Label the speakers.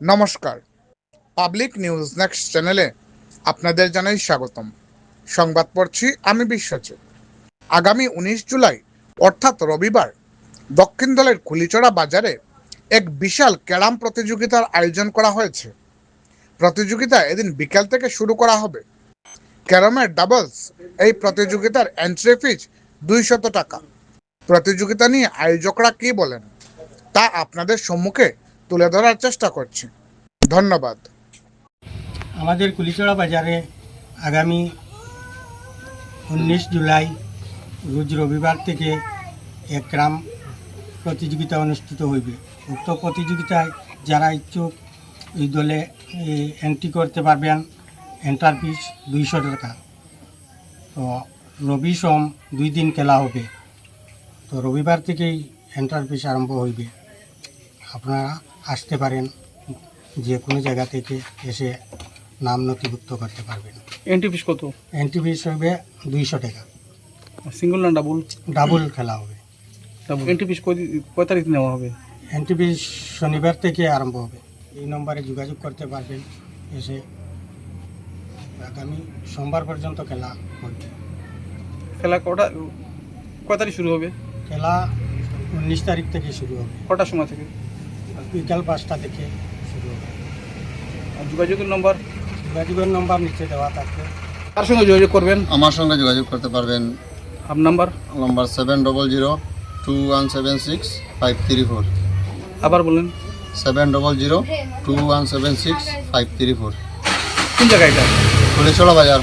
Speaker 1: নমস্কার, public news next চ্যানেলে আপনাদের জানাই স্বাগতম। সংবাদ পড়ছি আমি বিশ্বজিৎ। আগামী 19 জুলাই অর্থাৎ রবিবার দক্ষিণ দলের কুলিচড়া বাজারে এক বিশাল ক্যারাম প্রতিযোগিতার আয়োজন করা হয়েছে। প্রতিযোগিতা এদিন বিকেল থেকে শুরু করা হবে। ক্যারামের ডাবলস এই প্রতিযোগিতার এন্ট্রি ফিজ 200 টাকা। প্রতিযোগিতা নিয়ে আয়োজকরা কি বলেন তা আপনাদের সম্মুখে তুলে ধরার চেষ্টা করছি। ধন্যবাদ।
Speaker 2: আমাদের কুলিচড়া বাজারে আগামী 19 জুলাই রোজ রবিবার থেকে এক ক্যারাম প্রতিযোগিতা অনুষ্ঠিত হইবে। উক্ত প্রতিযোগিতায় যারা ইচ্ছুক এই দলে এন্ট্রি করতে পারবেন। এন্ট্রি ফিস 200 টাকা। তো রবি সোম 2 দিন খেলা হবে। তো রবিবার থেকেই এন্ট্রি ফিস আরম্ভ হইবে। আপনারা আসতে পারেন, যে কোনো জায়গা থেকে এসে নাম নথিভুক্ত করতে পারবেন।
Speaker 3: এন্ট্রি ফিস কত?
Speaker 2: এন্ট্রি ফিস হবে 200 টাকা।
Speaker 3: সিঙ্গল না ডাবল?
Speaker 2: ডাবল খেলা হবে।
Speaker 3: এন্ট্রি ফিস কয় তারিখ নেওয়া হবে?
Speaker 2: এন্ট্রি ফিস শনিবার থেকে আরম্ভ হবে। এই নম্বরে যোগাযোগ করতে পারবেন। এসে আগামী সোমবার পর্যন্ত খেলা হবে।
Speaker 3: খেলা কয় তারিখ শুরু হবে?
Speaker 2: খেলা 19 তারিখ থেকে শুরু হবে।
Speaker 3: কটার সময় থেকে?
Speaker 2: বিকাল 5টা থেকে শুরু হবে।
Speaker 3: আর যোগাযোগের নম্বর?
Speaker 2: যোগাযোগের নম্বর নিচে দেওয়া থাকবে।
Speaker 3: কার সঙ্গে যোগাযোগ করবেন?
Speaker 4: আমার সঙ্গে যোগাযোগ করতে পারবেন।
Speaker 3: আপনার নাম্বার?
Speaker 4: নম্বর 7002176534।
Speaker 3: আবার বলেন।
Speaker 4: 7002176534।
Speaker 3: কোন জায়গায় এটা?
Speaker 4: কুলিচড়া বাজার।